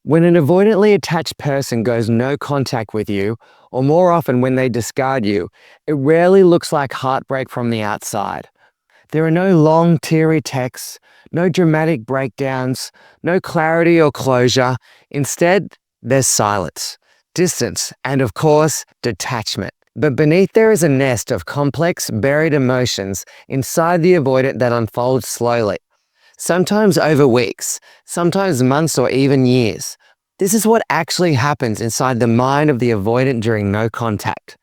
When an avoidantly attached person goes no contact with you, or more often when they discard you, it rarely looks like heartbreak from the outside. There are no long, teary texts, no dramatic breakdowns, no clarity or closure. Instead, there's silence, distance, and of course, detachment. But beneath there is a nest of complex, buried emotions inside the avoidant that unfolds slowly, sometimes over weeks, sometimes months or even years. This is what actually happens inside the mind of the avoidant during no contact.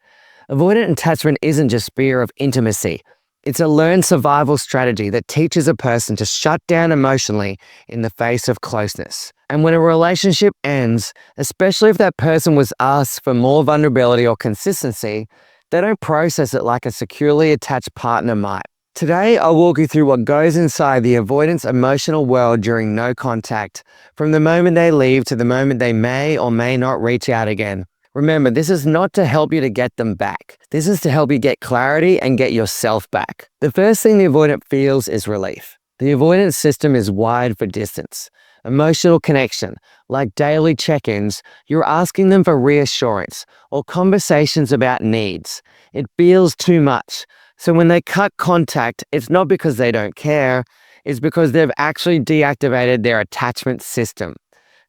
Avoidant attachment isn't just fear of intimacy. It's a learned survival strategy that teaches a person to shut down emotionally in the face of closeness. And when a relationship ends, especially if that person was asked for more vulnerability or consistency, they don't process it like a securely attached partner might. Today, I'll walk you through what goes inside the avoidant's emotional world during no contact, from the moment they leave to the moment they may or may not reach out again. Remember, this is not to help you to get them back. This is to help you get clarity and get yourself back. The first thing the avoidant feels is relief. The avoidant system is wired for distance. Emotional connection, like daily check-ins, you're asking them for reassurance or conversations about needs. It feels too much. So when they cut contact, it's not because they don't care, it's because they've actually deactivated their attachment system.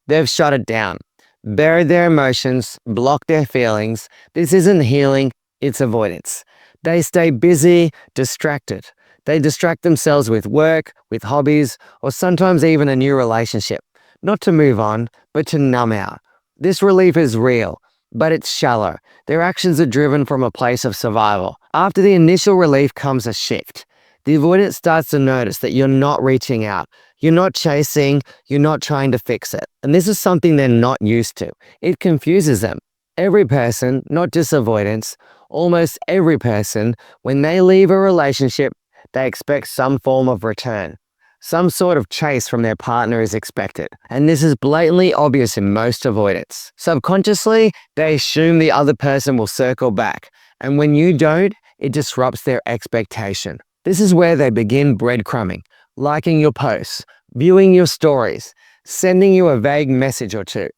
They've shut it down, buried their emotions, blocked their feelings. This isn't healing, it's avoidance. They stay busy, distracted. They distract themselves with work, with hobbies, or sometimes even a new relationship. Not to move on, but to numb out. This relief is real, but it's shallow. Their actions are driven from a place of survival. After the initial relief comes a shift. The avoidant starts to notice that you're not reaching out. You're not chasing, you're not trying to fix it. And this is something they're not used to. It confuses them. Every person, not just avoidance, almost every person, when they leave a relationship, they expect some form of return. Some sort of chase from their partner is expected. And this is blatantly obvious in most avoidants. Subconsciously, they assume the other person will circle back. And when you don't, it disrupts their expectation. This is where they begin breadcrumbing, liking your posts, viewing your stories, sending you a vague message or two.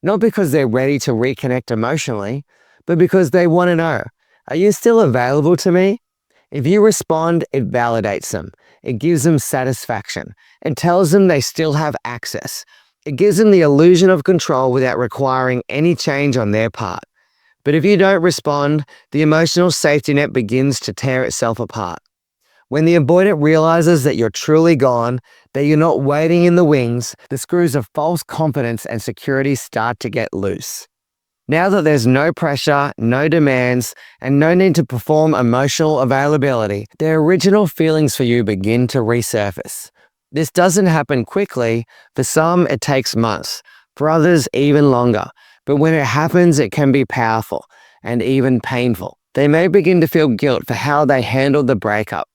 Not because they're ready to reconnect emotionally, but because they want to know, are you still available to me? If you respond, it validates them. It gives them satisfaction and tells them they still have access. It gives them the illusion of control without requiring any change on their part. But if you don't respond, the emotional safety net begins to tear itself apart. When the avoidant realizes that you're truly gone, that you're not waiting in the wings, the screws of false confidence and security start to get loose. Now that there's no pressure, no demands, and no need to perform emotional availability, their original feelings for you begin to resurface. This doesn't happen quickly. For some, it takes months. For others, even longer. But when it happens, it can be powerful and even painful. They may begin to feel guilt for how they handled the breakup.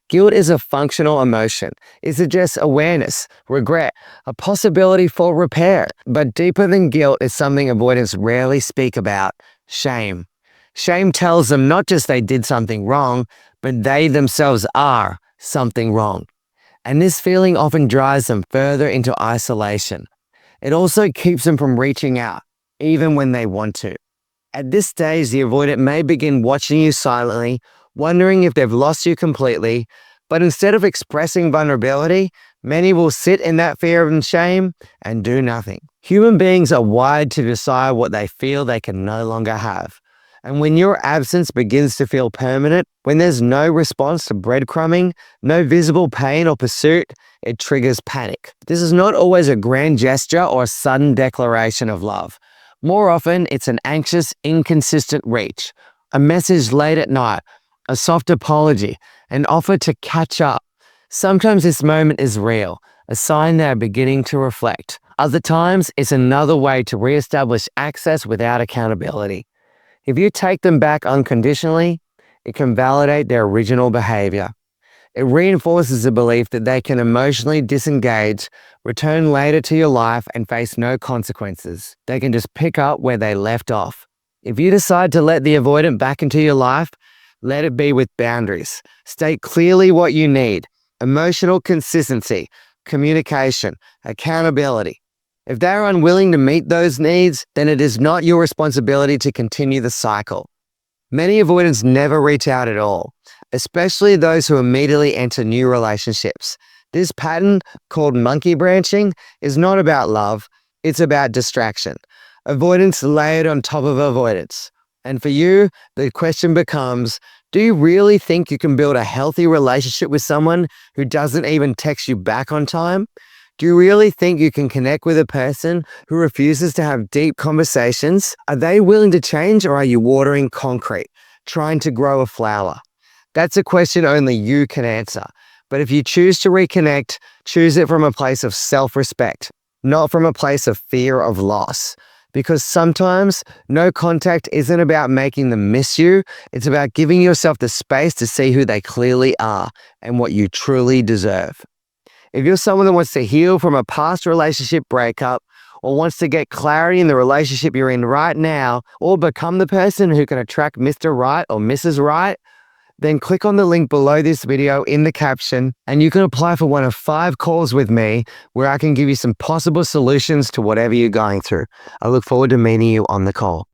Guilt is a functional emotion. It suggests awareness, regret, a possibility for repair. But deeper than guilt is something avoidants rarely speak about: shame. Shame tells them not just they did something wrong, but they themselves are something wrong. And this feeling often drives them further into isolation. It also keeps them from reaching out, even when they want to. At this stage, the avoidant may begin watching you silently, wondering if they've lost you completely, but instead of expressing vulnerability, many will sit in that fear and shame and do nothing. Human beings are wired to decide what they feel they can no longer have. And when your absence begins to feel permanent, when there's no response to breadcrumbing, no visible pain or pursuit, it triggers panic. This is not always a grand gesture or a sudden declaration of love. More often, it's an anxious, inconsistent reach, a message late at night, a soft apology, an offer to catch up. Sometimes this moment is real, a sign they are beginning to reflect. Other times, it's another way to reestablish access without accountability. If you take them back unconditionally, it can validate their original behavior. It reinforces the belief that they can emotionally disengage, return later to your life, and face no consequences. They can just pick up where they left off. If you decide to let the avoidant back into your life, let it be with boundaries. State clearly what you need: emotional consistency, communication, accountability. If they are unwilling to meet those needs, then it is not your responsibility to continue the cycle. Many avoidants never reach out at all, especially those who immediately enter new relationships. This pattern, called monkey branching, is not about love, it's about distraction. Avoidance layered on top of avoidance. And for you, the question becomes, do you really think you can build a healthy relationship with someone who doesn't even text you back on time? Do you really think you can connect with a person who refuses to have deep conversations? Are they willing to change, or are you watering concrete, trying to grow a flower? That's a question only you can answer. But if you choose to reconnect, choose it from a place of self-respect, not from a place of fear of loss. Because sometimes no contact isn't about making them miss you, it's about giving yourself the space to see who they clearly are and what you truly deserve. If you're someone that wants to heal from a past relationship breakup, or wants to get clarity in the relationship you're in right now, or become the person who can attract Mr. Right or Mrs. Right, then click on the link below this video in the caption and you can apply for one of 5 calls with me where I can give you some possible solutions to whatever you're going through. I look forward to meeting you on the call.